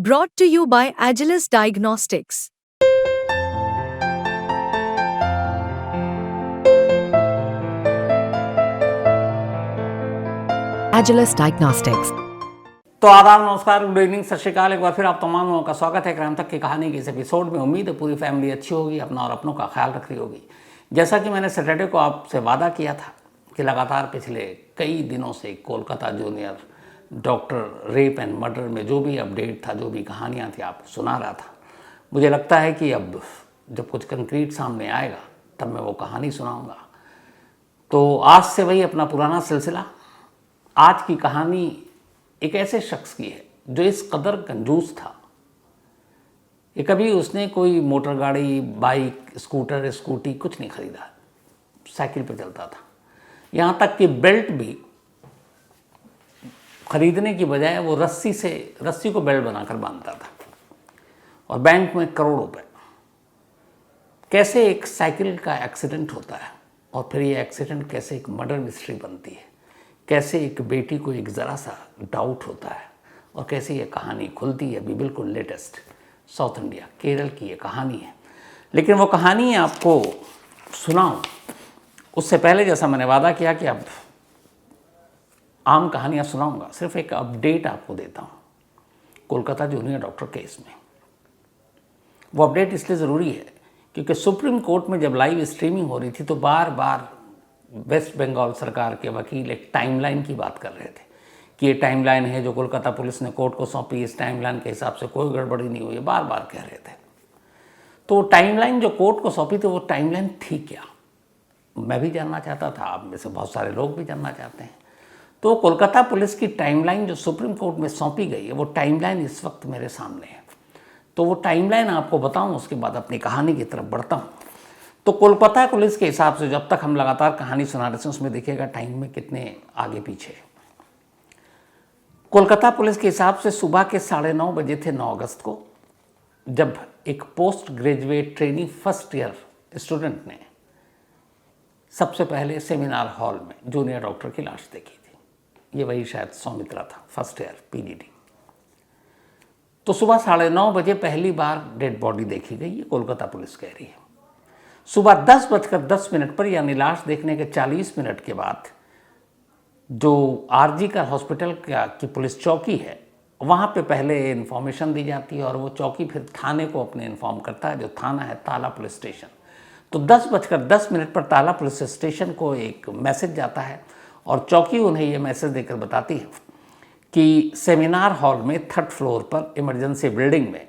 Brought to you by Agilus Diagnostics. Agilus Diagnostics. तो आदाब, नमस्कार, गुड इवनिंग, सत श्रीकाल। एक बार फिर आप तमाम लोगों का स्वागत है क्राइम तक की कहानी के इस एपिसोड में। उम्मीद है पूरी फैमिली अच्छी होगी, अपना और अपनों का ख्याल रख रही होगी। जैसा कि मैंने सैटरडे को आपसे वादा किया था कि लगातार पिछले कई दिनों से Kolkata junior doctor rape and murder में जो भी अपडेट था, जो भी कहानियाँ थी, आपको सुना रहा था। मुझे लगता है कि अब जब कुछ कंक्रीट सामने आएगा तब मैं वो कहानी सुनाऊँगा। तो आज से वही अपना पुराना सिलसिला। आज की कहानी एक ऐसे शख्स की है जो इस कदर कंजूस था कि कभी उसने कोई मोटर गाड़ी, बाइक, स्कूटर, स्कूटी कुछ नहीं खरीदा, साइकिल पर चलता था। यहाँ तक कि बेल्ट भी खरीदने की बजाय वो रस्सी को बेल्ट बनाकर बांधता था। और बैंक में करोड़ रुपए। कैसे एक साइकिल का एक्सीडेंट होता है और फिर ये एक्सीडेंट कैसे एक मर्डर मिस्ट्री बनती है, कैसे एक बेटी को एक ज़रा सा डाउट होता है और कैसे ये कहानी खुलती है। अभी बिल्कुल लेटेस्ट साउथ इंडिया, केरल की ये कहानी है। लेकिन वो कहानी आपको सुनाऊं उससे पहले, जैसा मैंने वादा किया कि अब आम कहानियाँ सुनाऊंगा, सिर्फ एक अपडेट आपको देता हूँ कोलकाता जूनियर डॉक्टर केस में। वो अपडेट इसलिए ज़रूरी है क्योंकि सुप्रीम कोर्ट में जब लाइव स्ट्रीमिंग हो रही थी तो बार बार वेस्ट बंगाल सरकार के वकील एक टाइमलाइन की बात कर रहे थे कि ये टाइमलाइन है जो कोलकाता पुलिस ने कोर्ट को सौंपी, इस टाइमलाइन के हिसाब से कोई गड़बड़ी नहीं हुई है, बार बार कह रहे थे। तो टाइमलाइन जो कोर्ट को सौंपी थी वो टाइमलाइन थी क्या, मैं भी जानना चाहता था, आप में से बहुत सारे लोग भी जानना चाहते हैं। तो कोलकाता पुलिस की टाइमलाइन जो सुप्रीम कोर्ट में सौंपी गई है वो टाइमलाइन इस वक्त मेरे सामने है। तो वो टाइमलाइन आपको बताऊँ, उसके बाद अपनी कहानी की तरफ बढ़ता हूँ। तो कोलकाता पुलिस के हिसाब से जब तक हम लगातार कहानी सुना रहे थे उसमें देखिएगा टाइम में कितने आगे पीछे। कोलकाता पुलिस के हिसाब से सुबह के 9:30 बजे थे 9 अगस्त को, जब एक post graduate trainee first year student ने सबसे पहले सेमिनार हॉल में जूनियर डॉक्टर की लाश देखी थी। ये वही शायद सौमित्रा था, फर्स्ट ईयर पीजीडी। तो सुबह 9:30 बजे पहली बार डेड बॉडी देखी गई, ये कोलकाता पुलिस कह रही है। सुबह 10:10 पर यानी लाश देखने के 40 मिनट के बाद जो आरजी का हॉस्पिटल की पुलिस चौकी है वहाँ पे पहले इन्फॉर्मेशन दी जाती है और वो चौकी फिर थाने को अपने इन्फॉर्म करता है, जो थाना है ताला पुलिस स्टेशन। तो 10:10 पर ताला पुलिस स्टेशन को एक मैसेज जाता है और चौकी उन्हें ये मैसेज देकर बताती है कि सेमिनार हॉल में 3rd फ्लोर पर इमरजेंसी बिल्डिंग में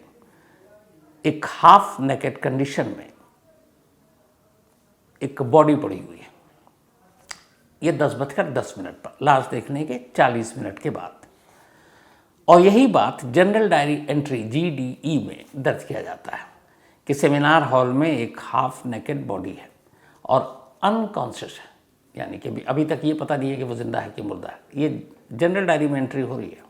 एक हाफ नेकेड कंडीशन में एक बॉडी पड़ी हुई है। ये 10:10 पर लाश देखने के 40 मिनट के बाद। और यही बात जनरल डायरी एंट्री GDE में दर्ज किया जाता है कि सेमिनार हॉल में एक हाफ नेकेड बॉडी है और अनकॉन्शियस है, यानी कि अभी तक ये पता नहीं है कि वो जिंदा है कि मुर्दा है। ये जनरल डायरी में एंट्री हो रही है।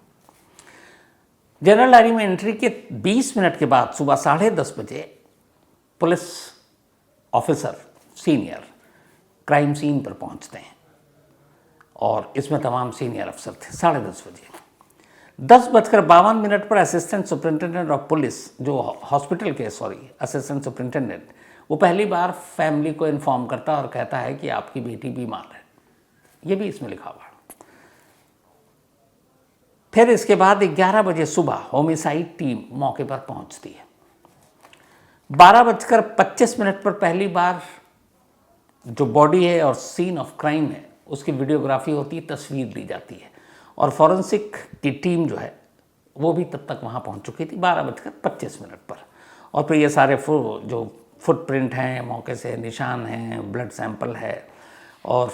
जनरल डायरी में एंट्री के 20 मिनट के बाद सुबह 10:30 बजे police officer senior crime scene पर पहुंचते हैं और इसमें तमाम सीनियर अफसर थे। 10:30 बजे 10:52 पर असिस्टेंट सुपरिटेंडेंट ऑफ पुलिस, जो हॉस्पिटल के असिस्टेंट सुपरिटेंडेंट, वो पहली बार फैमिली को इन्फॉर्म करता और कहता है कि आपकी बेटी बीमार है। ये भी इसमें लिखा हुआ है। फिर इसके बाद 11 बजे सुबह होमिसाइड टीम मौके पर पहुंचती है। 12:25 पर पहली बार जो बॉडी है और सीन ऑफ क्राइम है उसकी वीडियोग्राफी होती है, तस्वीर ली जाती है और फॉरेंसिक की टीम जो है वो भी तब तक वहाँ पहुँच चुकी थी 12:25 पर। और फिर ये सारे जो फुटप्रिंट हैं, मौके से निशान हैं, ब्लड सैंपल है और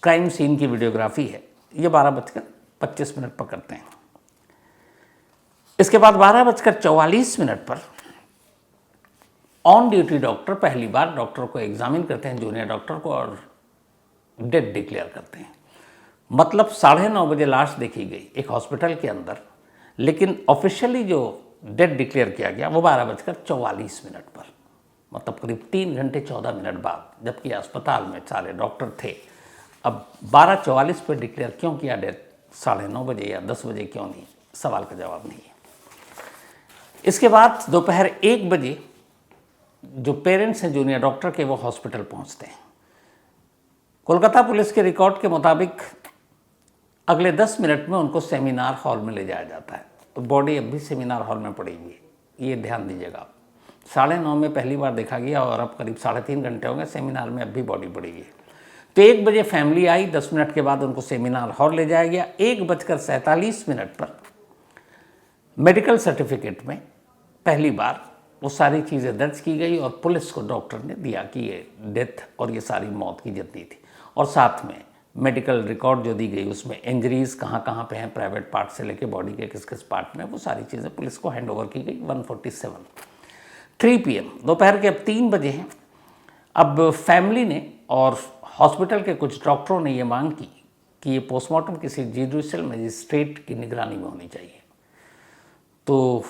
क्राइम सीन की वीडियोग्राफी है, ये 12:25 पर करते हैं। इसके बाद 12:44 पर ऑन ड्यूटी डॉक्टर पहली बार डॉक्टर को एग्जामिन करते हैं, जूनियर डॉक्टर को, और डेड डिक्लेयर करते हैं। मतलब 9:30 बजे लाश देखी गई एक हॉस्पिटल के अंदर, लेकिन ऑफिशियली जो डेड डिक्लेयर किया गया वो 12:44 पर, मतलब करीब 3 घंटे 14 मिनट बाद, जबकि अस्पताल में सारे डॉक्टर थे। अब 12:44 पर डिक्लेयर क्यों किया डेड, 9:30 बजे या 10 बजे क्यों नहीं, सवाल का जवाब नहीं है। इसके बाद दोपहर 1 बजे जो पेरेंट्स हैं जूनियर डॉक्टर के, वो हॉस्पिटल पहुंचते हैं। कोलकाता पुलिस के रिकॉर्ड के मुताबिक अगले 10 मिनट में उनको सेमिनार हॉल में ले जाया जाता है। तो बॉडी अब भी सेमिनार हॉल में पड़ी हुई है, ये ध्यान दीजिएगा आप। 9:30 में पहली बार देखा गया और अब करीब 3.5 घंटे हो गए, सेमिनार में अब भी बॉडी पड़ी हुई है। तो 1 बजे फैमिली आई, 10 मिनट के बाद उनको सेमिनार हॉल ले जाया गया। 1:47 पर मेडिकल सर्टिफिकेट में पहली बार वो सारी चीज़ें दर्ज की गई और पुलिस को डॉक्टर ने दिया कि ये डेथ और ये सारी मौत की जितनी थी, और साथ में मेडिकल रिकॉर्ड जो दी गई उसमें इंजरीज कहाँ कहाँ पे हैं, प्राइवेट पार्ट से लेके बॉडी के किस किस पार्ट में, वो सारी चीज़ें पुलिस को हैंड ओवर की गई। 147 3 PM दोपहर के अब 3 बजे हैं। अब फैमिली ने और हॉस्पिटल के कुछ डॉक्टरों ने ये मांग की कि ये पोस्टमार्टम किसी जुडिशियल मजिस्ट्रेट की निगरानी में होनी चाहिए। तो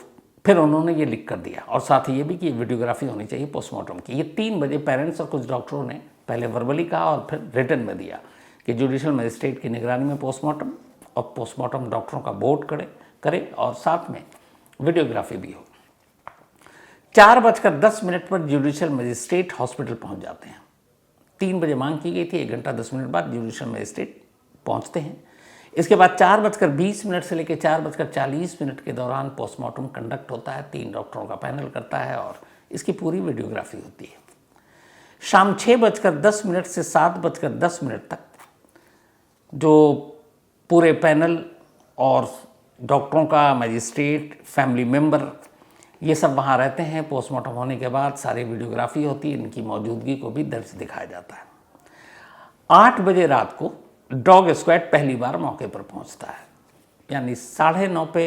फिर उन्होंने ये लिख कर दिया और साथ ही ये भी कि वीडियोग्राफी होनी चाहिए पोस्टमार्टम की। ये 3 बजे पेरेंट्स और कुछ डॉक्टरों ने पहले वर्बली कहा और फिर रिटन में दिया कि जुडिशियल मजिस्ट्रेट की निगरानी में पोस्टमार्टम, और पोस्टमार्टम डॉक्टरों का बोर्ड करे और साथ में वीडियोग्राफी भी हो। 4:10 पर जुडिशियल मजिस्ट्रेट हॉस्पिटल पहुंच जाते हैं। 3 बजे मांग की गई थी, 1 घंटा 10 मिनट बाद जुडिशियल मजिस्ट्रेट पहुंचते हैं। इसके बाद 4:20 से लेकर 4:40 के दौरान पोस्टमार्टम कंडक्ट होता है। 3 डॉक्टरों का पैनल करता है और इसकी पूरी वीडियोग्राफी होती है। शाम 6:10 से 7:10 तक जो पूरे पैनल और डॉक्टरों का, मजिस्ट्रेट, फैमिली मेंबर, ये सब वहाँ रहते हैं। पोस्टमार्टम होने के बाद सारी वीडियोग्राफी होती है, इनकी मौजूदगी को भी दर्ज दिखाया जाता है। 8 बजे रात को डॉग स्क्वाड पहली बार मौके पर पहुंचता है, यानी 9:30 पे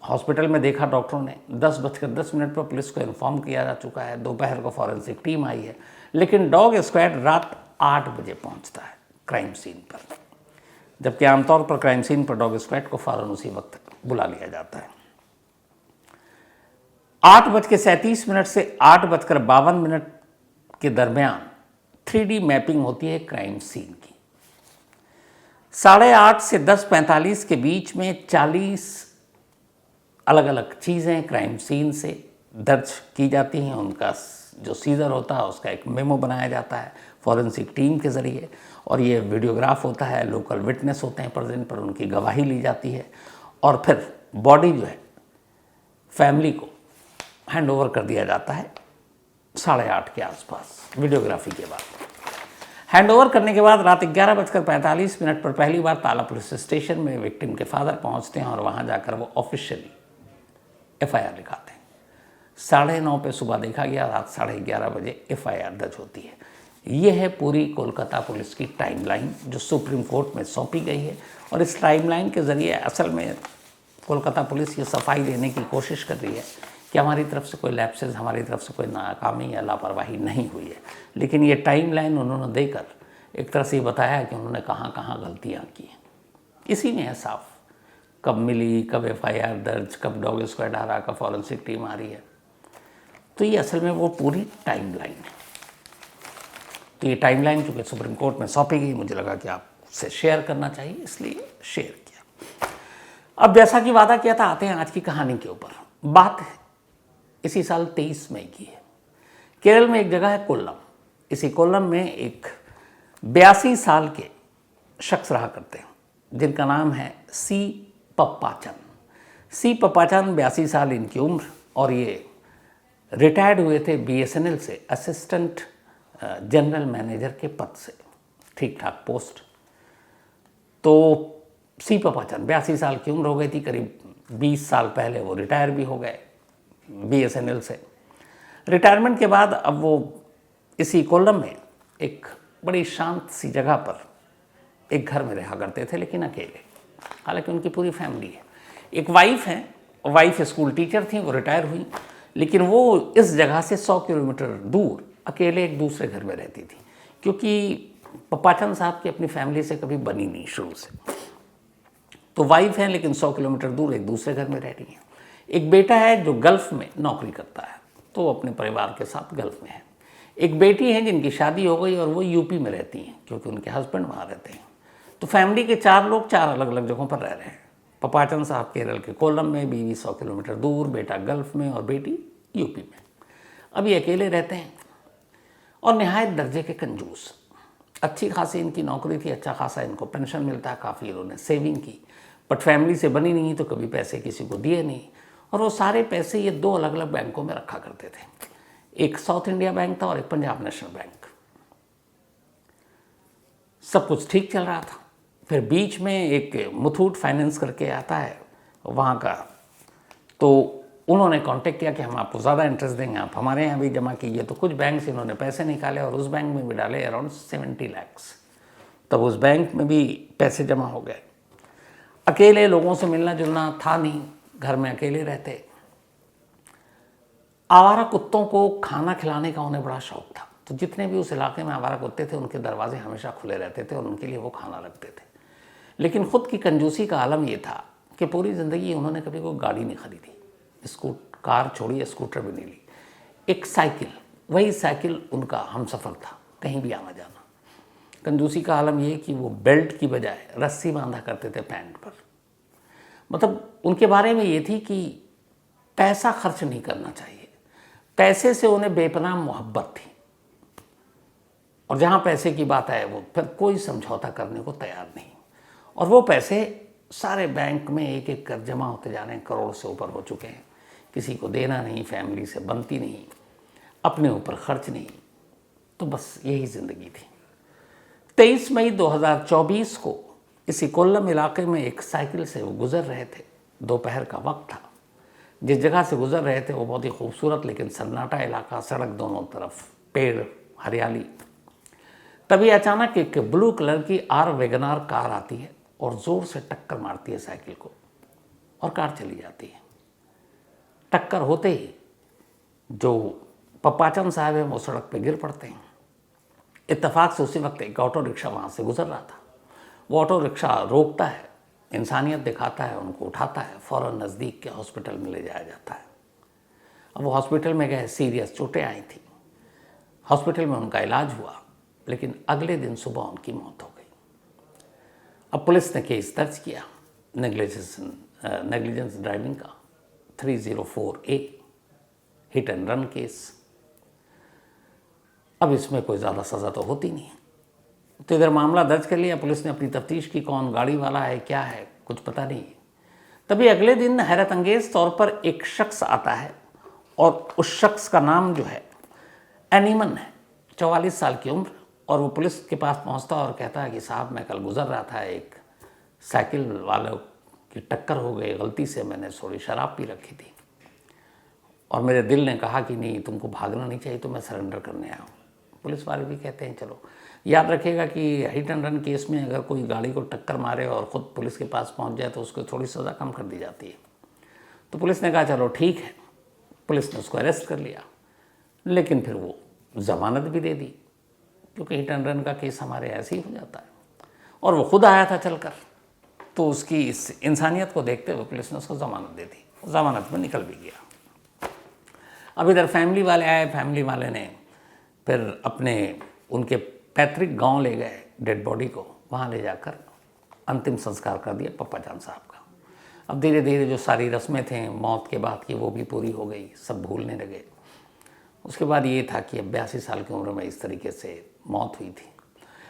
हॉस्पिटल में देखा डॉक्टरों ने। 10:10 पर पुलिस को इन्फॉर्म किया जा चुका है। दोपहर को फॉरेंसिक टीम आई है, लेकिन डॉग स्क्वाड रात 8 बजे पहुंचता है क्राइम सीन पर, जबकि आमतौर पर क्राइम सीन पर डॉग स्क्वाड को फौरन उसी वक्त बुला लिया जाता है। 8:37 से 8:52 के दरमियान 3D मैपिंग होती है क्राइम सीन की। 8:30 से 10:45 के बीच में 40 अलग अलग चीज़ें क्राइम सीन से दर्ज की जाती हैं। उनका जो सीजर होता है उसका एक मेमो बनाया जाता है फॉरेंसिक टीम के ज़रिए, और ये वीडियोग्राफ होता है। लोकल विटनेस होते हैं प्रेजेंट, पर उनकी गवाही ली जाती है और फिर बॉडी जो है फैमिली को हैंड ओवर कर दिया जाता है 8:30 के आसपास वीडियोग्राफी के बाद। हैंड ओवर करने के बाद रात 11:45 पर पहली बार ताला पुलिस स्टेशन में विक्टिम के फादर पहुंचते हैं और वहां जाकर वो ऑफिशियली FIR लिखाते हैं। 9:30 पे सुबह देखा गया, रात 11:30 बजे FIR दर्ज होती है। ये है पूरी कोलकाता पुलिस की टाइमलाइन जो सुप्रीम कोर्ट में सौंपी गई है, और इस टाइमलाइन के ज़रिए असल में कोलकाता पुलिस ये सफाई देने की कोशिश कर रही है कि हमारी तरफ से कोई लैप्सेस, हमारी तरफ से कोई नाकामी या लापरवाही नहीं हुई है। लेकिन ये टाइमलाइन उन्होंने देकर एक तरह से ये बताया कि उन्होंने कहाँ कहाँ गलतियाँ की हैं। इसी में है साफ, कब मिली, कब FIR दर्ज, कब डॉग स्क्वाड आ रहा, कब फॉरेंसिक टीम आ रही है। तो ये असल में वो पूरी टाइमलाइन है। तो ये टाइमलाइन चूँकि सुप्रीम कोर्ट में सौंपी गई, मुझे लगा कि आपसे शेयर करना चाहिए, इसलिए शेयर किया। अब जैसा कि वादा किया था, आते हैं आज की कहानी के ऊपर। बात इसी साल 23 मई की है। केरल में एक जगह है कोल्लम। इसी कोल्लम में एक 82 साल के शख्स रहा करते हैं जिनका नाम है C. पप्पाचन। C. पप्पाचन 82 साल इनकी उम्र, और ये रिटायर्ड हुए थे BSNL से असिस्टेंट जनरल मैनेजर के पद से, ठीक ठाक पोस्ट। तो C. पप्पाचन 82 साल की उम्र हो गई थी, करीब 20 साल पहले वो रिटायर भी हो गए BSNL से। रिटायरमेंट के बाद अब वो इसी कोल्लम में एक बड़ी शांत सी जगह पर एक घर में रहा करते थे, लेकिन अकेले। हालांकि उनकी पूरी फैमिली है। एक वाइफ है, वाइफ स्कूल टीचर थी, वो रिटायर हुई, लेकिन वो इस जगह से 100 किलोमीटर दूर अकेले एक दूसरे घर में रहती थी, क्योंकि पप्पाचंद साहब की अपनी फैमिली से कभी बनी नहीं शुरू से। तो वाइफ है, लेकिन 100 किलोमीटर दूर एक दूसरे घर में रह रही है। एक बेटा है जो गल्फ़ में नौकरी करता है, तो वो अपने परिवार के साथ गल्फ़ में है। एक बेटी है जिनकी शादी हो गई और वो यूपी में रहती हैं, क्योंकि उनके हस्बैंड वहाँ रहते हैं। तो फैमिली के 4 लोग 4 अलग अलग जगहों पर रह रहे हैं। पपाचन साहब केरल के कोल्लम में, बीवी 100 किलोमीटर दूर, बेटा गल्फ में और बेटी यूपी में। अभी अकेले रहते हैं और निहायत दर्जे के कंजूस। अच्छी खासी इनकी नौकरी थी, अच्छा खासा इनको पेंशन मिलता है, काफ़ी इन्होंने सेविंग की, बट फैमिली से बनी नहीं तो कभी पैसे किसी को दिए नहीं। और वो सारे पैसे ये 2 अलग अलग बैंकों में रखा करते थे, एक साउथ इंडिया बैंक था और एक पंजाब नेशनल बैंक। सब कुछ ठीक चल रहा था। फिर बीच में एक मुथूट फाइनेंस करके आता है वहाँ का, तो उन्होंने कांटेक्ट किया कि हम आपको ज़्यादा इंटरेस्ट देंगे, आप हमारे यहाँ भी जमा कीजिए। तो कुछ बैंक से इन्होंने पैसे निकाले और उस बैंक में भी डाले अराउंड 70 लाख। तब उस बैंक में भी पैसे जमा हो गए। अकेले लोगों से मिलना जुलना था नहीं, घर में अकेले रहते। आवारा कुत्तों को खाना खिलाने का उन्हें बड़ा शौक था, तो जितने भी उस इलाके में आवारा कुत्ते थे उनके दरवाजे हमेशा खुले रहते थे और उनके लिए वो खाना रखते थे। लेकिन ख़ुद की कंजूसी का आलम ये था कि पूरी ज़िंदगी उन्होंने कभी कोई गाड़ी नहीं खरीदी, कार छोड़िए, स्कूटर भी नहीं ली, एक साइकिल, वही साइकिल उनका हमसफ़र था कहीं भी आना जाना। कंजूसी का आलम ये कि वो बेल्ट की बजाय रस्सी बांधा करते थे पैंट पर। मतलब उनके बारे में ये थी कि पैसा खर्च नहीं करना चाहिए, पैसे से उन्हें बेपनाह मोहब्बत थी, और जहाँ पैसे की बात आए वो फिर कोई समझौता करने को तैयार नहीं। और वो पैसे सारे बैंक में एक एक कर जमा होते जा रहे हैं, करोड़ से ऊपर हो चुके हैं। किसी को देना नहीं, फैमिली से बनती नहीं, अपने ऊपर खर्च नहीं, तो बस यही ज़िंदगी थी। 23 मई 2024 को इसी कोल्लम इलाके में एक साइकिल से वो गुज़र रहे थे। दोपहर का वक्त था। जिस जगह से गुज़र रहे थे वो बहुत ही खूबसूरत लेकिन सन्नाटा इलाका, सड़क दोनों तरफ पेड़, हरियाली। तभी अचानक एक ब्लू कलर की आर वैगनार कार आती है और ज़ोर से टक्कर मारती है साइकिल को, और कार चली जाती है। टक्कर होते ही जो पपाचन साहब हैं वो सड़क पे गिर पड़ते हैं। इत्तेफाक से उसी वक्त एक ऑटो रिक्शा वहाँ से गुजर रहा था। वो ऑटो रिक्शा रोकता है, इंसानियत दिखाता है, उनको उठाता है, फ़ौरन नज़दीक के हॉस्पिटल में ले जाया जाता है। अब वो हॉस्पिटल में गए, सीरियस चोटें आई थी, हॉस्पिटल में उनका इलाज हुआ, लेकिन अगले दिन सुबह उनकी मौत हो गई। अब पुलिस ने केस दर्ज किया नेग्लिजेंस ड्राइविंग का, 304A hit and run case. अब इसमें कोई ज़्यादा सज़ा तो होती नहीं है, तो इधर मामला दर्ज कर लिया पुलिस ने, अपनी तफ्तीश की, कौन गाड़ी वाला है, क्या है, कुछ पता नहीं। तभी अगले दिन हैरत अंगेज़ तौर पर एक शख्स आता है, और उस शख्स का नाम जो है एनीमन है, 44 साल की उम्र। और वो पुलिस के पास पहुंचता और कहता है कि साहब मैं कल गुज़र रहा था, एक साइकिल वालों की टक्कर हो गई, गलती से मैंने थोड़ी शराब पी रखी थी और मेरे दिल ने कहा कि नहीं तुमको भागना नहीं चाहिए, तो मैं सरेंडर करने आया हूँ। पुलिस वाले भी कहते हैं चलो, याद रखिएगा कि हिट एंड रन केस में अगर कोई गाड़ी को टक्कर मारे और ख़ुद पुलिस के पास पहुँच जाए तो उसको थोड़ी सज़ा कम कर दी जाती है। तो पुलिस ने कहा चलो ठीक है, पुलिस ने उसको अरेस्ट कर लिया, लेकिन फिर वो ज़मानत भी दे दी, क्योंकि हिट एंड रन का केस हमारे ऐसे ही हो जाता है। और वो खुद आया था चलकर, तो उसकी इस इंसानियत को देखते हुए पुलिस ने उसको ज़मानत दे दी, ज़मानत में निकल भी गया। अब इधर फैमिली वाले आए, फैमिली वाले ने फिर अपने उनके पैतृक गांव ले गए डेड बॉडी को, वहाँ ले जाकर अंतिम संस्कार कर दिया पप्पाजान साहब का। अब धीरे धीरे जो सारी रस्में थे मौत के बाद की वो भी पूरी हो गई, सब भूलने लगे। उसके बाद ये था कि अब 82 साल की उम्र में इस तरीके से मौत हुई थी।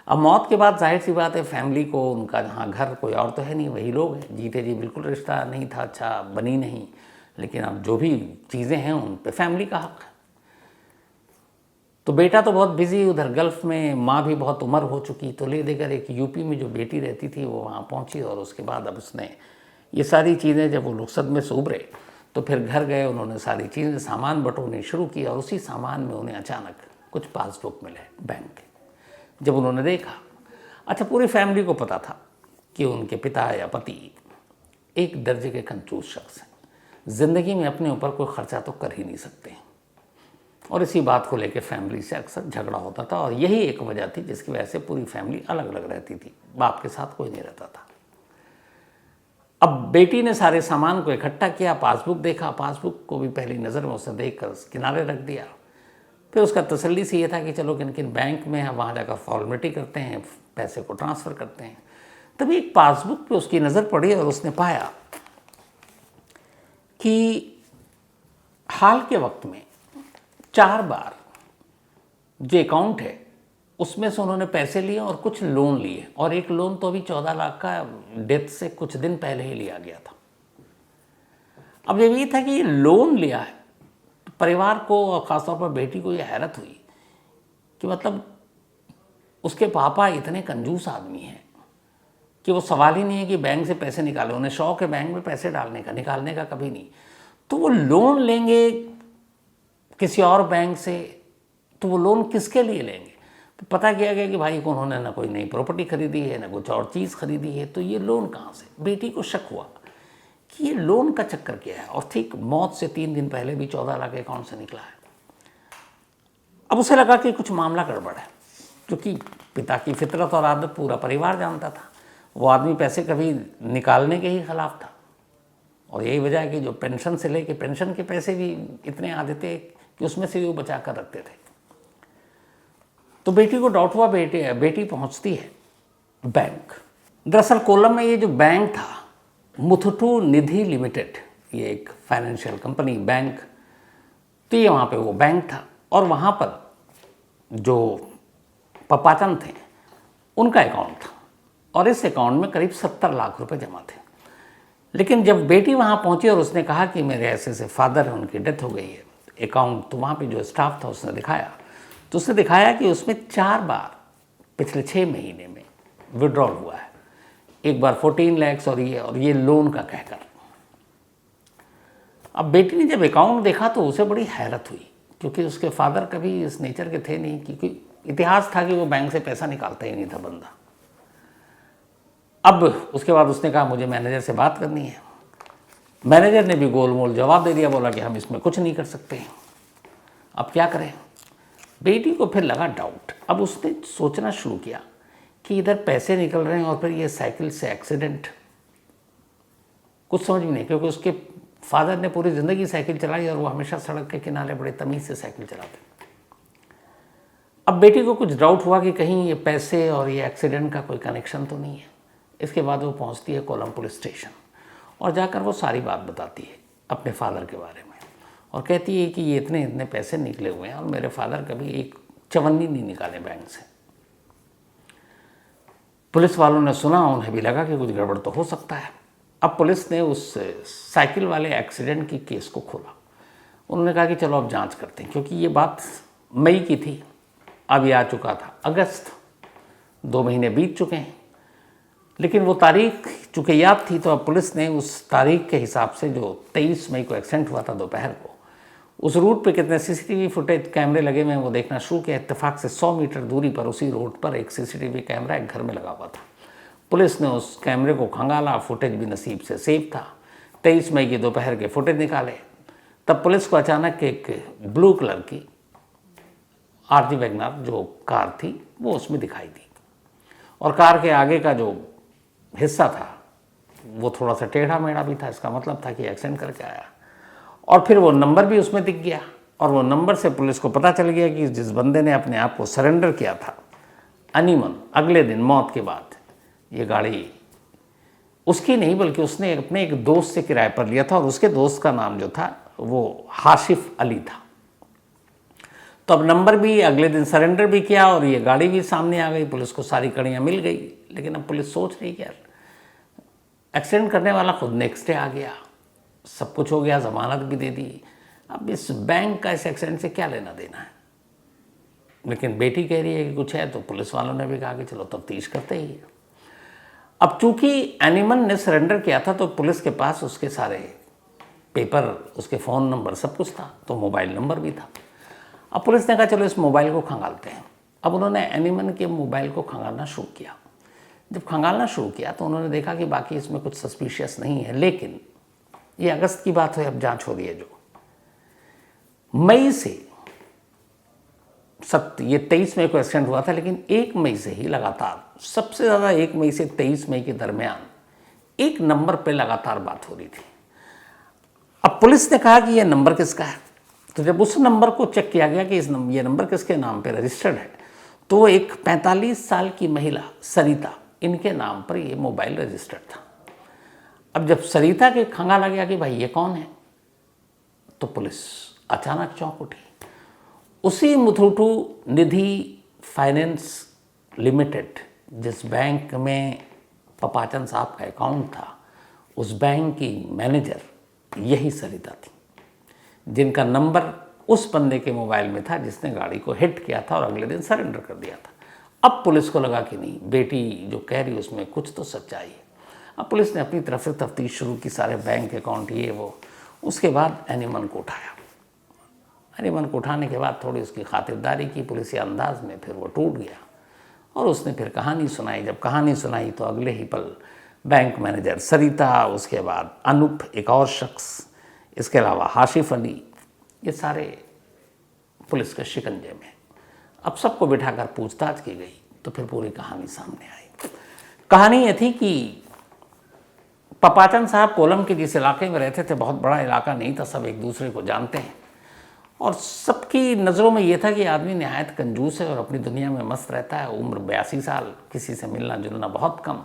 अब मौत के बाद जाहिर सी बात है फैमिली को, उनका जहाँ घर कोई और तो है नहीं, वही लोग हैं। जीते जी बिल्कुल रिश्ता नहीं था, अच्छा बनी नहीं, लेकिन अब जो भी चीज़ें हैं उन पे फैमिली का हक है। तो बेटा तो बहुत बिजी उधर गल्फ़ में, माँ भी बहुत उम्र हो चुकी, तो ले देकर एक यूपी में जो बेटी रहती थी वो वहाँ पहुँची। और उसके बाद अब उसने ये सारी चीज़ें, जब वो लोग सदमे से उभरे तो फिर घर गए, उन्होंने सारी चीज़ें सामान बटोरनी शुरू की। और उसी सामान में उन्हें अचानक कुछ पासबुक मिले बैंक के। जब उन्होंने देखा, अच्छा पूरी फैमिली को पता था कि उनके पिता या पति एक दर्जे के कंजूस शख्स हैं, ज़िंदगी में अपने ऊपर कोई ख़र्चा तो कर ही नहीं सकते, और इसी बात को लेकर फैमिली से अक्सर झगड़ा होता था। और यही एक वजह थी जिसकी वजह से पूरी फैमिली अलग अलग रहती थी, बाप के साथ कोई नहीं रहता था। अब बेटी ने सारे सामान को इकट्ठा किया, पासबुक देखा, पासबुक को भी पहली नज़र में उसने देखकर किनारे रख दिया। फिर उसका तसल्ली से ये था कि चलो किन किन बैंक में है वहाँ जाकर फॉर्मेलिटी करते हैं, पैसे को ट्रांसफ़र करते हैं। तभी एक पासबुक पे उसकी नज़र पड़ी और उसने पाया कि हाल के वक्त में 4 बार जो अकाउंट है उसमें से उन्होंने पैसे लिए और कुछ लोन लिए, और एक लोन तो अभी 14 लाख का डेथ से कुछ दिन पहले ही लिया गया था। अब जब ये था कि ये लोन लिया है, तो परिवार को और ख़ासतौर पर बेटी को ये हैरत हुई कि मतलब उसके पापा इतने कंजूस आदमी हैं कि वो सवाल ही नहीं है कि बैंक से पैसे निकाले, उन्हें शौक है बैंक में पैसे डालने का, निकालने का कभी नहीं। तो वो लोन लेंगे किसी और बैंक से, तो वो लोन किसके लिए लेंगे? तो पता किया गया कि भाई को उन्होंने ना कोई नई प्रॉपर्टी खरीदी है, ना कुछ और चीज़ खरीदी है, तो ये लोन कहाँ से? बेटी को शक हुआ कि ये लोन का चक्कर क्या है, और ठीक मौत से 3 दिन पहले भी 14 लाख अकाउंट से निकला है। अब उसे लगा कि कुछ मामला गड़बड़ है, क्योंकि पिता की फितरत और आदत पूरा परिवार जानता था। वो आदमी पैसे कभी निकालने के ही खिलाफ था, और यही वजह है कि जो पेंशन से लेके पेंशन के पैसे भी इतने आते थे कि उसमें से भी वो बचा कर रखते थे। तो बेटी को डाउट हुआ, बेटी पहुंचती है बैंक। दरअसल कोल्लम में ये जो बैंक था, मुथुटू निधि लिमिटेड, ये एक फाइनेंशियल कंपनी बैंक, तो ये वहाँ पे वो बैंक था, और वहाँ पर जो पपाचन थे उनका अकाउंट था, और इस अकाउंट में करीब 70 लाख रुपए जमा थे। लेकिन जब बेटी वहाँ पहुँची और उसने कहा कि मेरे ऐसे से फादर है, उनकी डेथ हो गई है, अकाउंट, तो वहाँ पे जो स्टाफ था उसने दिखाया, तो उसने दिखाया कि उसमें 4 बार पिछले 6 महीने में विड्रॉल हुआ है। एक बार 14 लाख और ये लोन का कहकर। अब बेटी ने जब अकाउंट देखा तो उसे बड़ी हैरत हुई, क्योंकि उसके फादर कभी इस नेचर के थे नहीं, क्योंकि इतिहास था कि वो बैंक से पैसा निकालता ही नहीं था बंदा। अब उसके बाद उसने कहा मुझे मैनेजर से बात करनी है। मैनेजर ने भी गोल मोल जवाब दे दिया, बोला कि हम इसमें कुछ नहीं कर सकते। अब क्या करें? बेटी को फिर लगा डाउट। अब उसने सोचना शुरू किया कि इधर पैसे निकल रहे हैं और फिर ये साइकिल से एक्सीडेंट, कुछ समझ में नहीं, क्योंकि उसके फादर ने पूरी ज़िंदगी साइकिल चलाई और वो हमेशा सड़क के किनारे बड़े तमीज़ से साइकिल चलाते। अब बेटी को कुछ डाउट हुआ कि कहीं ये पैसे और ये एक्सीडेंट का कोई कनेक्शन तो नहीं है। इसके बाद वो पहुंचती है कोल्लम पुलिस स्टेशन, और जाकर वो सारी बात बताती है अपने फादर के बारे में, और कहती है कि ये इतने इतने पैसे निकले हुए हैं और मेरे फादर कभी एक चवन्नी नहीं निकाले बैंक से। पुलिस वालों ने सुना, उन्हें भी लगा कि कुछ गड़बड़ तो हो सकता है। अब पुलिस ने उस साइकिल वाले एक्सीडेंट की केस को खोला। उन्होंने कहा कि चलो अब जांच करते हैं, क्योंकि ये बात मई की थी, अब ये आ चुका था अगस्त, 2 महीने बीत चुके हैं। लेकिन वो तारीख चूँकि याद थी, तो अब पुलिस ने उस तारीख के हिसाब से जो 23 मई को एक्सीडेंट हुआ था दोपहर को, उस रूट पे कितने सीसीटीवी फुटेज कैमरे लगे हुए हैं वो देखना शुरू किया। इत्तेफाक से 100 मीटर दूरी पर उसी रोड पर एक सीसीटीवी कैमरा एक घर में लगा हुआ था। पुलिस ने उस कैमरे को खंगाला, फुटेज भी नसीब से सेफ था। 23 मई की दोपहर के फुटेज निकाले, तब पुलिस को अचानक एक ब्लू कलर की आरजी वैगनर जो कार थी वो उसमें दिखाई दी, और कार के आगे का जो हिस्सा था वो थोड़ा सा टेढ़ा मेढ़ा भी था। इसका मतलब था कि एक्सीडेंट करके आया। और फिर वो नंबर भी उसमें दिख गया, और वो नंबर से पुलिस को पता चल गया कि जिस बंदे ने अपने आप को सरेंडर किया था अनीमन, अगले दिन मौत के बाद, ये गाड़ी उसकी नहीं बल्कि उसने अपने एक दोस्त से किराए पर लिया था, और उसके दोस्त का नाम जो था वो हाशिफ अली था। तो अब नंबर भी अगले दिन सरेंडर भी किया और ये गाड़ी भी सामने आ गई, पुलिस को सारी कड़ियाँ मिल गई। लेकिन अब पुलिस सोच रही कि यार एक्सीडेंट करने वाला खुद नेक्स्ट डे आ गया, सब कुछ हो गया, ज़मानत भी दे दी, अब इस बैंक का इस एक्सीडेंट से क्या लेना देना है। लेकिन बेटी कह रही है कि कुछ है, तो पुलिस वालों ने भी कहा कि चलो तफ्तीश करते ही है। अब चूंकि एनिमल ने सरेंडर किया था तो पुलिस के पास उसके सारे पेपर, उसके फ़ोन नंबर सब कुछ था, तो मोबाइल नंबर भी था। अब पुलिस ने कहा चलो इस मोबाइल को खंगालते हैं। अब उन्होंने एनिमल के मोबाइल को खंगालना शुरू किया। जब खंगालना शुरू किया तो उन्होंने देखा कि बाकी इसमें कुछ सस्पिशियस नहीं है। लेकिन ये अगस्त की बात है, अब जांच हो रही है। जो मई से ये 23 मई को एक्सीडेंट हुआ था, लेकिन 1 मई से ही लगातार, सबसे ज़्यादा 1 मई से 23 मई के दरमियान एक नंबर पे लगातार बात हो रही थी। अब पुलिस ने कहा कि ये नंबर किसका है, तो जब उस नंबर को चेक किया गया कि ये नंबर किसके नाम पे रजिस्टर्ड है, तो वो एक 45 साल की महिला सरिता, इनके नाम पर ये मोबाइल रजिस्टर्ड था। अब जब सरिता के खंगा लग गया कि भाई ये कौन है, तो पुलिस अचानक चौंक उठी। उसी मुथूटू निधि फाइनेंस लिमिटेड, जिस बैंक में पपाचन साहब का अकाउंट था, उस बैंक की मैनेजर यही सरिता थी, जिनका नंबर उस बंदे के मोबाइल में था जिसने गाड़ी को हिट किया था और अगले दिन सरेंडर कर दिया था। अब पुलिस को लगा कि नहीं, बेटी जो कह रही उसमें कुछ तो सच्चाई है। अब पुलिस ने अपनी तरफ से तफ्तीश शुरू की, सारे बैंक अकाउंट ये वो। उसके बाद एनिमल को उठाया। एनिमल को उठाने के बाद थोड़ी उसकी खातिरदारी की पुलिसिया अंदाज में, फिर वो टूट गया और उसने फिर कहानी सुनाई। जब कहानी सुनाई तो अगले ही पल बैंक मैनेजर सरिता, उसके बाद अनूप एक और शख्स, इसके अलावा हाशिफ अली, ये सारे पुलिस के शिकंजे में। अब सबको बिठाकर पूछताछ की गई तो फिर पूरी कहानी सामने आई। कहानी ये थी कि पपाचन साहब कोलम के जिस इलाके में रहते थे, बहुत बड़ा इलाका नहीं था, सब एक दूसरे को जानते हैं और सबकी नज़रों में ये था कि आदमी नहायत कंजूस है और अपनी दुनिया में मस्त रहता है। उम्र 82 साल, किसी से मिलना जुलना बहुत कम।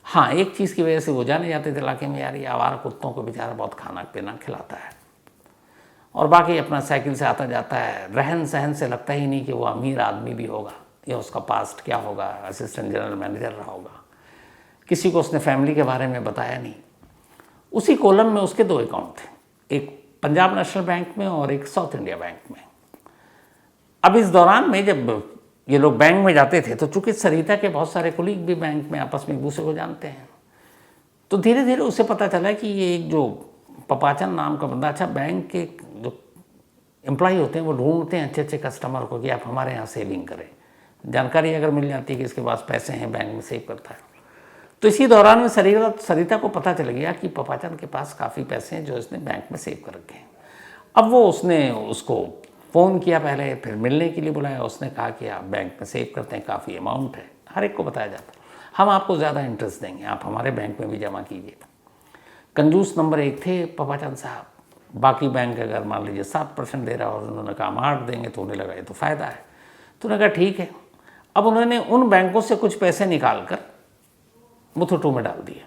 हाँ, एक चीज़ की वजह से वो जाने जाते थे इलाके में, यार ये आवारा कुत्तों को बेचारा बहुत खाना पीना खिलाता है, और बाकी अपना साइकिल से आता जाता है। रहन सहन से लगता ही नहीं कि वो अमीर आदमी भी होगा या उसका पास्ट क्या होगा, असिस्टेंट जनरल मैनेजर रहा होगा। किसी को उसने फैमिली के बारे में बताया नहीं। उसी कॉलम में उसके 2 अकाउंट थे, एक पंजाब नेशनल बैंक में और एक साउथ इंडिया बैंक में। अब इस दौरान में जब ये लोग बैंक में जाते थे तो चूंकि सरिता के बहुत सारे कुलीग भी बैंक में आपस में एक दूसरे को जानते हैं, तो धीरे धीरे उसे पता चला कि ये एक जो पपाचन नाम का बंदा, अच्छा बैंक के जो एम्प्लॉय होते हैं वो ढूंढते हैं अच्छे अच्छे कस्टमर को कि आप हमारे यहाँ सेविंग करें। जानकारी अगर मिल जाती है कि इसके पास पैसे हैं, बैंक में सेव करता है। तो इसी दौरान में सरिता को पता चल गया कि पपाचन के पास काफ़ी पैसे हैं जो इसने बैंक में सेव कर रखे हैं। अब वो उसने उसको फ़ोन किया पहले, फिर मिलने के लिए बुलाया। उसने कहा कि आप बैंक में सेव करते हैं, काफ़ी अमाउंट है, हर एक को बताया जाता है, हम आपको ज़्यादा इंटरेस्ट देंगे, आप हमारे बैंक में भी जमा कीजिए। कंजूस नंबर 1 थे पपाचन साहब। बाकी बैंक अगर मान लीजिए 7% दे रहा और उन्होंने कहा हम 8 देंगे, तो उन्हें लगा ये तो फ़ायदा है, तो उन्होंने कहा ठीक है। अब उन्होंने उन बैंकों से कुछ पैसे निकाल कर मुथूटू में डाल दिए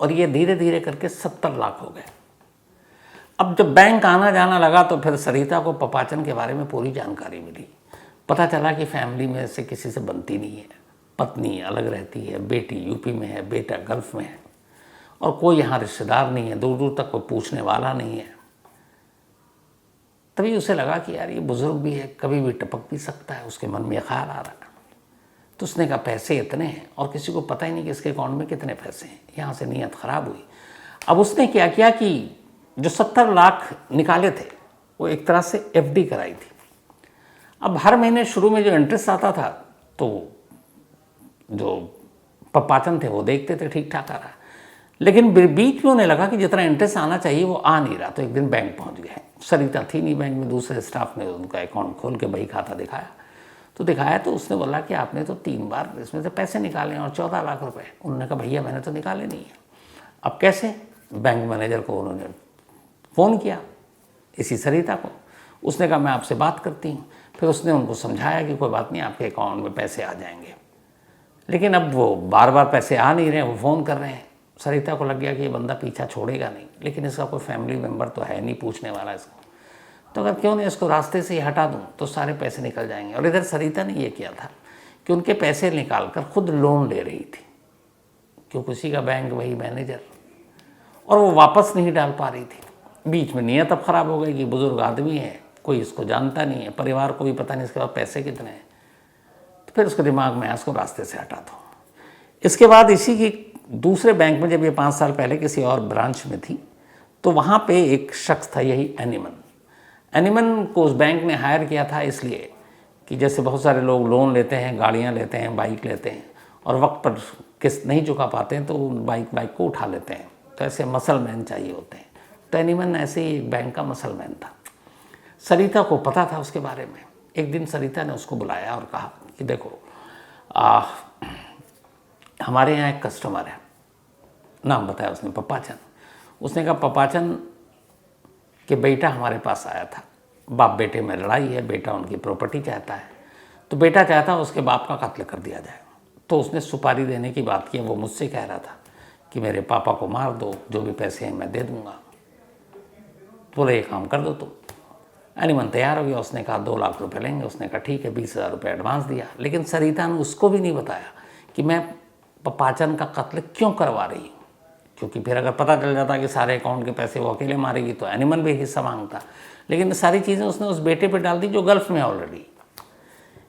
और ये धीरे धीरे करके 70 लाख हो गए। अब जब बैंक आना जाना लगा तो फिर सरिता को पपाचन के बारे में पूरी जानकारी मिली। पता चला कि फैमिली में से किसी से बनती नहीं है, पत्नी अलग रहती है, बेटी यूपी में है, बेटा गल्फ में है और कोई यहाँ रिश्तेदार नहीं है, दूर दूर तक कोई पूछने वाला नहीं है। तभी उसे लगा कि यार ये बुजुर्ग भी है, कभी भी टपक भी सकता है, उसके मन में ख्याल आ रहा। तो उसने कहा पैसे इतने हैं और किसी को पता ही नहीं कि इसके अकाउंट में कितने पैसे हैं। यहाँ से नीयत ख़राब हुई। अब उसने क्या किया कि जो 70 लाख निकाले थे वो एक तरह से FD कराई थी। अब हर महीने शुरू में जो इंटरेस्ट आता था तो जो पपाचन थे वो देखते थे ठीक ठाक आ रहा, लेकिन बीच में उन्हें लगा कि जितना इंटरेस्ट आना चाहिए वो आ नहीं रहा। तो एक दिन बैंक पहुंच गए। सरिता थी नहीं बैंक में, दूसरे स्टाफ ने उनका अकाउंट खोल के बही खाता दिखाया। तो उसने बोला कि आपने तो 3 बार इसमें से पैसे निकाले और 14 लाख रुपए। उन्होंने कहा भैया मैंने तो निकाले नहीं है। अब कैसे? बैंक मैनेजर को उन्होंने फ़ोन किया, इसी सरिता को। उसने कहा मैं आपसे बात करती हूँ। फिर उसने उनको समझाया कि कोई बात नहीं, आपके अकाउंट में पैसे आ जाएंगे। लेकिन अब वो बार बार पैसे आ नहीं रहे, वो फ़ोन कर रहे हैं। सरिता को लग गया कि ये बंदा पीछा छोड़ेगा नहीं, लेकिन इसका कोई फैमिली मेम्बर तो है नहीं पूछने वाला इसको, तो अगर क्यों नहीं इसको रास्ते से ही हटा दूं तो सारे पैसे निकल जाएंगे। और इधर सरिता ने ये किया था कि उनके पैसे निकाल कर खुद लोन ले रही थी, क्योंकि उसी का बैंक वही मैनेजर, और वो वापस नहीं डाल पा रही थी। बीच में नीयत अब ख़राब हो गई कि बुज़ुर्ग आदमी है, कोई इसको जानता नहीं है, परिवार को भी पता नहीं इसके पास पैसे कितने हैं। तो फिर उसके दिमाग में इसको रास्ते से हटा दो। इसके बाद इसी की दूसरे बैंक में जब ये 5 साल पहले किसी और ब्रांच में थी तो वहाँ पे एक शख्स था, यही एनिमन को उस बैंक ने हायर किया था इसलिए कि जैसे बहुत सारे लोग लोन लेते हैं, गाड़ियाँ लेते हैं, बाइक लेते हैं और वक्त पर किस्त नहीं चुका पाते हैं तो बाइक को उठा लेते हैं। तो ऐसे मसलमैन चाहिए होते हैं। तो एनिमन ऐसे ही एक बैंक का मसलमैन था। सरिता को पता था उसके बारे में। एक दिन सरिता ने उसको बुलाया और कहा कि देखो हमारे यहाँ एक कस्टमर है, नाम बताया उसने, पपाचन। उसने कहा पपाचन के बेटा हमारे पास आया था, बाप बेटे में लड़ाई है, बेटा उनकी प्रॉपर्टी चाहता है, तो बेटा चाहता है उसके बाप का कत्ल कर दिया जाए। तो उसने सुपारी देने की बात की। वो मुझसे कह रहा था कि मेरे पापा को मार दो, जो भी पैसे हैं मैं दे दूंगा, पूरा ये काम कर दो तुम। एनिमन तैयार हो गया, उसने कहा 2 लाख रुपए लेंगे। उसने कहा ठीक है, 20,000 रुपये एडवांस दिया। लेकिन सरिता ने उसको भी नहीं बताया कि मैं पपाचन का कत्ल क्यों करवा रही हूँ, क्योंकि फिर अगर पता चल जाता कि सारे अकाउंट के पैसे वो अकेले मारेगी तो एनिमन भी हिस्सा मांगता। लेकिन सारी चीज़ें उसने उस बेटे पे डाल दी जो गल्फ में ऑलरेडी।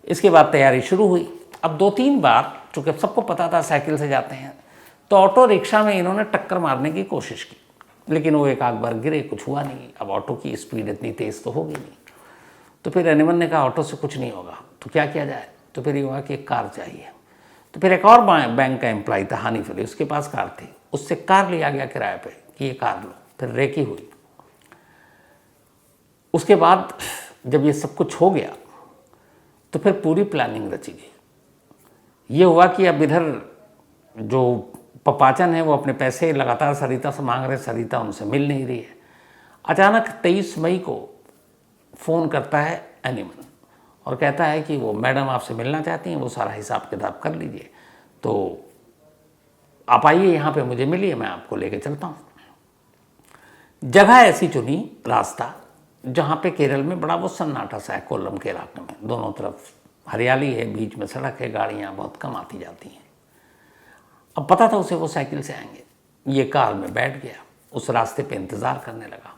इसके बाद तैयारी शुरू हुई। अब 2-3 बार, चूँकि सबको पता था साइकिल से जाते हैं, तो ऑटो रिक्शा में इन्होंने टक्कर मारने की कोशिश की, लेकिन वो एक आध बार गिरे, कुछ हुआ नहीं। अब ऑटो की स्पीड इतनी तेज़ तो होगी नहीं। तो फिर एनिमल ने कहा ऑटो से कुछ नहीं होगा, तो क्या किया जाए। तो फिर ये हुआ कि एक कार चाहिए। तो फिर एक और बैंक का एम्प्लॉय था हानिफ अली, उसके पास कार थी, उससे कार लिया गया किराए पे कि ये कार लो। फिर रेकी हुई। उसके बाद जब ये सब कुछ हो गया तो फिर पूरी प्लानिंग रची गई। ये हुआ कि अब इधर जो पपाचन है वो अपने पैसे लगातार सरिता से मांग रहे, सरिता उनसे मिल नहीं रही है। अचानक 23 मई को फ़ोन करता है एनिमल और कहता है कि वो मैडम आपसे मिलना चाहती हैं, वो सारा हिसाब किताब कर लीजिए, तो आप आइए यहाँ पे मुझे मिलिए, मैं आपको लेके चलता हूँ। जगह ऐसी चुनी, रास्ता, जहाँ पे केरल में बड़ा वो सन्नाटा सा है, कोल्लम के इलाके में, दोनों तरफ हरियाली है, बीच में सड़क है, गाड़ियाँ बहुत कम आती जाती हैं। अब पता था उसे वो साइकिल से आएंगे। ये कार में बैठ गया, उस रास्ते पे इंतज़ार करने लगा।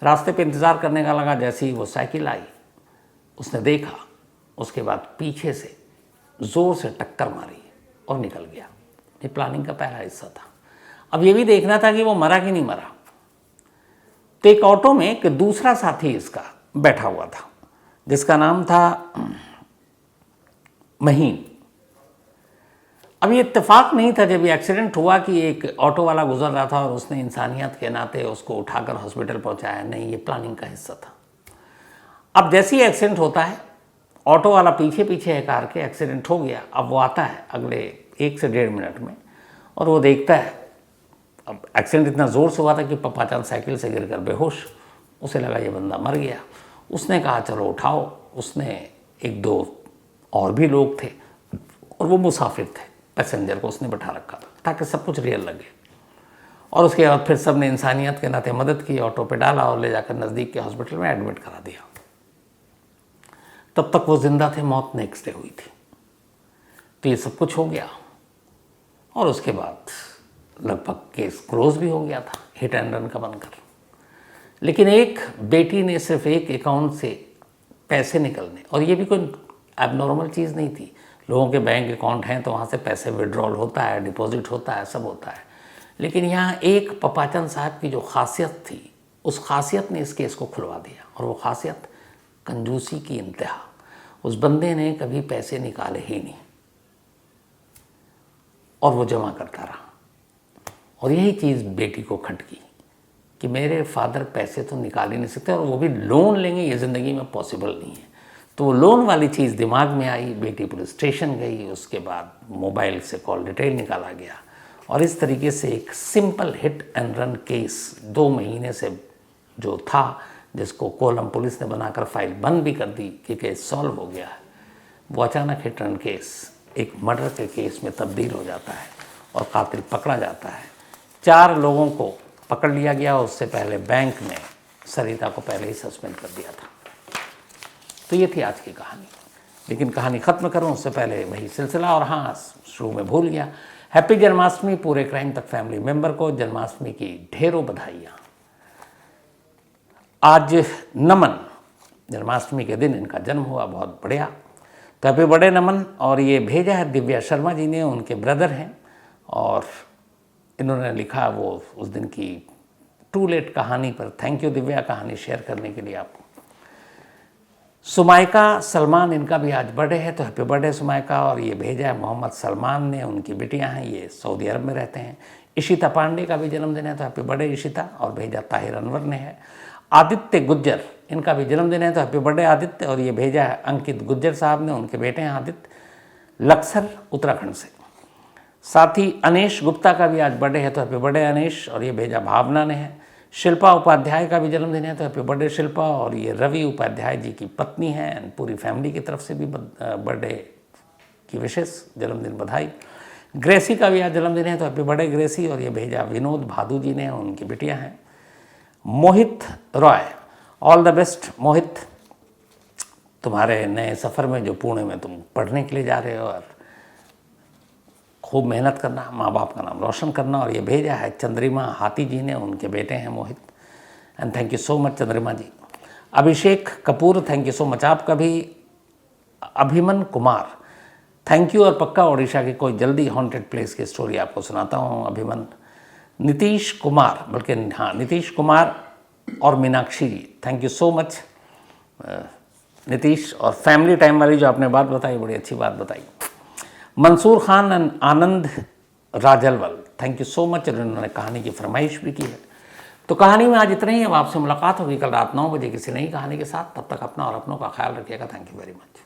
रास्ते पे इंतज़ार करने का लगा, जैसे ही वो साइकिल आई उसने देखा, उसके बाद पीछे से ज़ोर से टक्कर मारी और निकल गया। ये प्लानिंग का पहला हिस्सा था। अब ये भी देखना था कि वो मरा कि नहीं मरा। तो एक ऑटो में एक दूसरा साथी इसका बैठा हुआ था जिसका नाम था महीन। अब ये इत्तेफाक नहीं था जब ये एक्सीडेंट हुआ कि एक ऑटो वाला गुजर रहा था और उसने इंसानियत के नाते उसको उठाकर हॉस्पिटल पहुंचाया, नहीं, ये प्लानिंग का हिस्सा था। अब जैसे ही एक्सीडेंट होता है, ऑटो वाला पीछे पीछे है कार के, एक्सीडेंट हो गया। अब वो आता है अगले 1 से 1.5 मिनट में और वो देखता है, अब एक्सीडेंट इतना ज़ोर से हुआ था कि पपाचन साइकिल से गिरकर बेहोश, उसे लगा ये बंदा मर गया। उसने कहा चलो उठाओ। उसने 1-2 और भी लोग थे और वो मुसाफिर थे, पैसेंजर को उसने बैठा रखा था ताकि सब कुछ रियल लगे। और उसके बाद फिर सब ने इंसानियत के नाते मदद की, ऑटो पे डाला और ले जाकर नज़दीक के हॉस्पिटल में एडमिट करा दिया। तब तक वो जिंदा थे, मौत नेक्स्ट डे हुई थी। तो ये सब कुछ हो गया और उसके बाद लगभग केस क्लोज भी हो गया था, हिट एंड रन का बनकर। लेकिन एक बेटी ने सिर्फ एक अकाउंट से पैसे निकलने, और ये भी कोई एबनॉर्मल चीज़ नहीं थी। लोगों के बैंक अकाउंट हैं तो वहाँ से पैसे विड्रॉल होता है, डिपॉजिट होता है, सब होता है। लेकिन यहाँ एक पपाचन साहब की जो खासियत थी, उस खासियत ने इस केस को खुलवा दिया। और वो खासियत कंजूसी की इंतहा। उस बंदे ने कभी पैसे निकाले ही नहीं और वो जमा करता रहा। और यही चीज़ बेटी को खटकी कि मेरे फादर पैसे तो निकाल ही नहीं सकते और वो भी लोन लेंगे, ये ज़िंदगी में पॉसिबल नहीं है। तो वो लोन वाली चीज़ दिमाग में आई। बेटी पुलिस स्टेशन गई, उसके बाद मोबाइल से कॉल डिटेल निकाला गया और इस तरीके से एक simple hit and run case 2 महीने से जो था, जिसको कोलम पुलिस ने बनाकर फाइल बंद भी कर दी कि केस सॉल्व हो गया है, वो अचानक हिट रन केस एक मर्डर के केस में तब्दील हो जाता है और कातिल पकड़ा जाता है। 4 लोगों को पकड़ लिया गया। उससे पहले बैंक ने सरिता को पहले ही सस्पेंड कर दिया था। तो ये थी आज की कहानी। लेकिन कहानी ख़त्म करूं उससे पहले वही सिलसिला, और हाँ, शुरू में भूल गया, हैप्पी जन्माष्टमी पूरे क्राइम तक फैमिली मेंबर को जन्माष्टमी की ढेरों बधाइयाँ। आज नमन, जन्माष्टमी के दिन इनका जन्म हुआ, बहुत बढ़िया। तो हैप्पी बर्थडे नमन। और ये भेजा है दिव्या शर्मा जी ने, उनके ब्रदर हैं, और इन्होंने लिखा वो उस दिन की टू लेट कहानी पर। थैंक यू दिव्या, कहानी शेयर करने के लिए आपको। सुमाइका सलमान, इनका भी आज बर्थडे है, तो हैप्पी बर्थडे सुमाइका। और ये भेजा है मोहम्मद सलमान ने, उनकी बिटियां हैं, ये सऊदी अरब में रहते हैं। इशिता पांडे का भी जन्मदिन है, तो हैप्पी बर्थडे इशिता। और भेजा ताहिर अनवर ने है। आदित्य गुज्जर, इनका भी जन्मदिन है, तो हैप्पी बर्थडे आदित्य। और ये भेजा है अंकित गुज्जर साहब ने, उनके बेटे हैं आदित्य, लक्सर उत्तराखंड से। साथ ही अनेश गुप्ता का भी आज बर्थडे है, तो हैप्पी बर्थडे अनेश। और ये भेजा भावना ने है। शिल्पा उपाध्याय का भी जन्मदिन है, तो हैप्पी बर्थडे शिल्पा। और ये रवि उपाध्याय जी की पत्नी हैं, पूरी फैमिली की तरफ से भी बर्थडे की विशेष जन्मदिन बधाई। ग्रेसी का भी आज जन्मदिन है, तो हैप्पी बर्थडे ग्रेसी। और ये भेजा विनोद भादू जी ने, उनकी बिटिया हैं। मोहित रॉय, ऑल द बेस्ट मोहित, तुम्हारे नए सफ़र में जो पुणे में तुम पढ़ने के लिए जा रहे हो, और खूब मेहनत करना, माँ बाप का नाम रोशन करना। और ये भेजा है चंद्रिमा हाथी जी ने, उनके बेटे हैं Mohit. And thank you so much Chandrima ji. Abhishek Kapoor, thank you so much आपका भी। Abhiman Kumar, thank you. और पक्का उड़ीसा की कोई जल्दी हॉन्टेड प्लेस की स्टोरी आपको सुनाता हूँ अभिमन। नीतीश कुमार, बल्कि हाँ नीतीश कुमार और Meenakshi ji, thank you so much Nitish. और फैमिली टाइम वाली जो आपने बात बताई, बड़ी अच्छी बात बताई। Mansoor Khan and Anand Rajlawal, thank you so much, उन्होंने कहानी की फरमाइश भी की है। तो कहानी में आज इतना ही। अब आपसे मुलाकात होगी कल रात 9 बजे किसी नई कहानी के साथ। तब तक अपना और अपनों का ख्याल रखिएगा। Thank you very much.